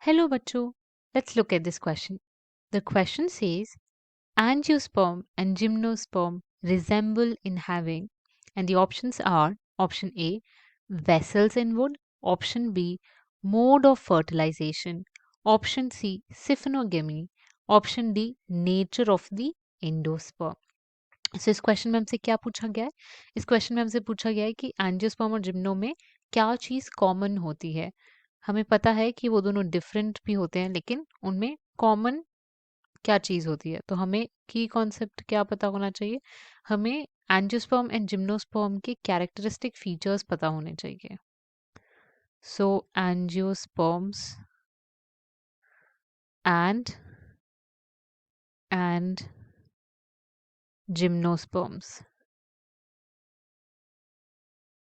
Hello, Bachu. Let's look at this question. The question says angiosperm and gymnosperm resemble in having, and the options are option A, vessels in wood, option B, mode of fertilization, option C, सिफिनोगेमी, option D, nature of the endosperm. सो इस question में हमसे क्या पूछा गया है? इस question में हमसे पूछा गया है कि एंजियोस्पर्म और जिम्नो में क्या चीज़ कॉमन होती है। हमें पता है कि वो दोनों डिफरेंट भी होते हैं, लेकिन उनमें कॉमन क्या चीज़ होती है। तो हमें की कॉन्सेप्ट क्या पता होना चाहिए? हमें एंजियोस्पर्म एंड जिम्नोस्पर्म के कैरेक्टरिस्टिक फीचर्स पता होने चाहिए। सो एंजियोस्पर्म्स एंड जिम्नोस्पर्म्स।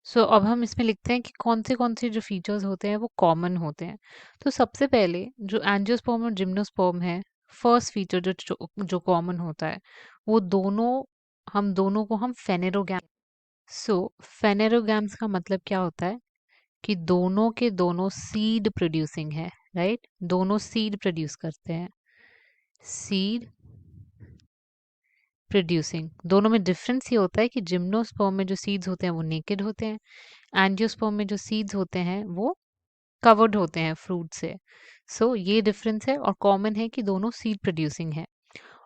अब हम इसमें लिखते हैं कि कौन से जो फीचर्स होते हैं वो कॉमन होते हैं। तो सबसे पहले जो एंजियोस्पर्म और जिम्नोस्पर्म है, फर्स्ट फीचर जो कॉमन होता है, वो दोनों को हम फेनेरोगैम। फेनेरोगैम्स का मतलब क्या होता है कि दोनों के दोनों सीड प्रोड्यूसिंग है, राइट? दोनों सीड प्रोड्यूस करते हैं। सीड प्रोड्यूसिंग, दोनों में डिफरेंस ये होता है कि जिम्नोस्पर्म में जो सीड्स होते हैं वो नेकेड होते हैं, एंजियोस्पर्म में जो सीड्स होते हैं वो कवर्ड होते हैं फ्रूट से। ये डिफरेंस है, और कॉमन है कि दोनों सीड प्रोड्यूसिंग है।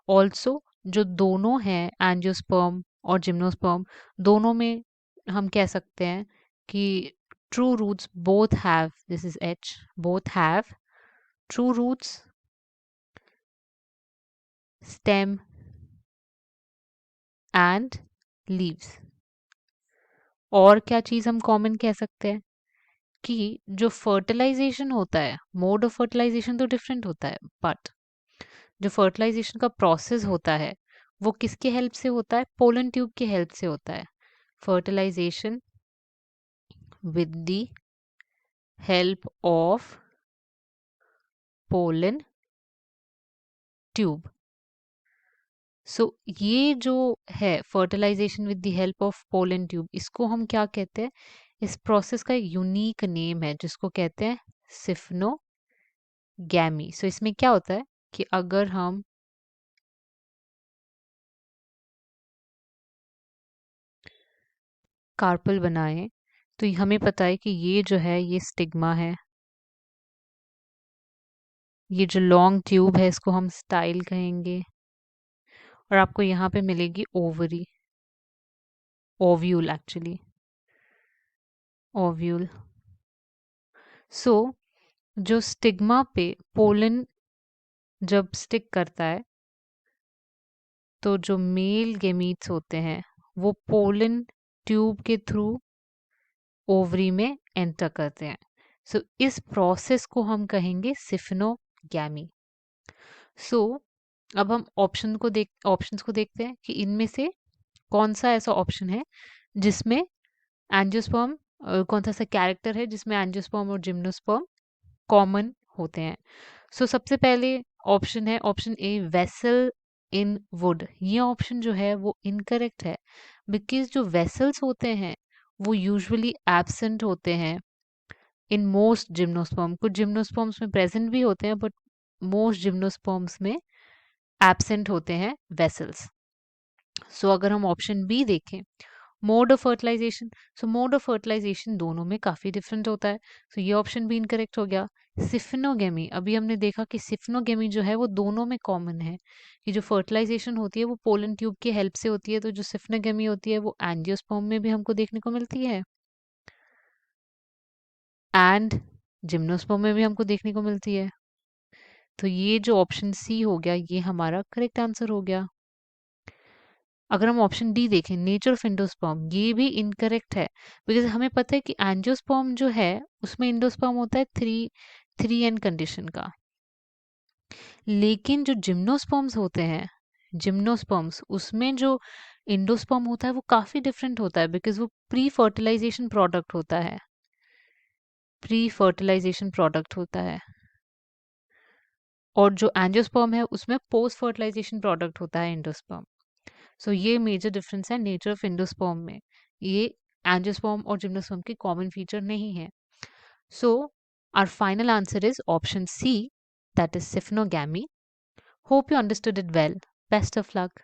ऑल्सो जो दोनों हैं एंजियोस्पर्म और जिम्नोस्पर्म, दोनों में हम कह सकते हैं कि true roots both have, this is H, both have true roots, stem and leaves. और क्या चीज हम कॉमन कह सकते हैं कि जो फर्टिलाइजेशन होता है, मोड ऑफ फर्टिलाइजेशन तो डिफरेंट होता है, बट जो फर्टिलाइजेशन का प्रोसेस होता है वो किसके हेल्प से होता है? पोलन ट्यूब के हेल्प से होता है। Fertilization with the help of pollen tube. ये जो है fertilization with the help of pollen tube, इसको हम क्या कहते हैं? इस प्रोसेस का एक यूनिक नेम है जिसको कहते हैं सिफिनोगैमी। इसमें क्या होता है कि अगर हम कार्पल बनाएं तो हमें पता है कि ये जो है ये स्टिग्मा है, ये जो लॉन्ग ट्यूब है इसको हम स्टाइल कहेंगे, और आपको यहाँ पे मिलेगी ओवरी, ओव्यूल एक्चुअली, ओव्यूल। सो जो स्टिग्मा पे पोलन जब स्टिक करता है तो जो मेल गेमीट्स होते हैं वो पोलन ट्यूब के थ्रू ओवरी में एंटर करते हैं। इस प्रोसेस को हम कहेंगे सिफिनोगैमी। सो अब हम ऑप्शंस को देखते हैं कि इनमें से कौन सा ऐसा ऑप्शन है जिसमें एंजियोस्पर्म, कौन सा ऐसा कैरेक्टर है जिसमें एंजियोस्पर्म और जिम्नोस्पर्म कॉमन होते हैं। सबसे पहले ऑप्शन है option A, vessel in would. ये ऑप्शन जो है वो इनकरेक्ट है, बिकॉज जो वेसल्स होते हैं वो यूजुअली एब्सेंट होते हैं इन मोस्ट जिम्नोस्पर्म। कुछ जिम्नोस्पर्म्स में प्रेजेंट भी होते हैं, बट मोस्ट जिम्नोस्पर्म्स में एब्सेंट होते हैं वेसल्स। अगर हम ऑप्शन बी देखें, mode of fertilization, mode of fertilization दोनों में काफी डिफरेंट होता है। ये ऑप्शन भी इनकरेक्ट हो गया। सिफिनोगेमी, अभी हमने देखा कि सिफिनोगेमी जो है वो दोनों में कॉमन है, कि जो फर्टिलाइजेशन होती है वो पोलन ट्यूब की हेल्प से होती है, तो जो सिफिनोगेमी होती है वो एंजियोस्पर्म में भी हमको देखने को मिलती है एंड जिम्नोस्पर्म में भी हमको देखने को मिलती है। तो ये जो ऑप्शन सी हो गया ये हमारा करेक्ट आंसर हो गया। अगर हम ऑप्शन डी देखें, नेचर ऑफ इंडोस्पर्म, ये भी इनकरेक्ट है, बिकॉज हमें पता है कि एंजियोस्पर्म जो है उसमें इंडोस्पर्म होता है थ्री एन कंडीशन का, लेकिन जो जिम्नोस्पर्म्स होते हैं, जिम्नोस्पर्म्स उसमें जो इंडोस्पर्म होता है वो काफी डिफरेंट होता है, बिकॉज वो प्री फर्टिलाइजेशन प्रोडक्ट होता है, प्री फर्टिलाइजेशन प्रोडक्ट होता है, और जो एंजियोस्पर्म है उसमें पोस्ट फर्टिलाइजेशन प्रोडक्ट होता है इंडोस्पर्म। ये मेजर डिफरेंस है नेचर ऑफ इंडोस्पर्म में, ये एंजियोस्पर्म और जिम्नोस्पर्म की कॉमन फीचर नहीं है। Our final answer is option C, that is syphnogamy. Hope you understood it well. Best of luck.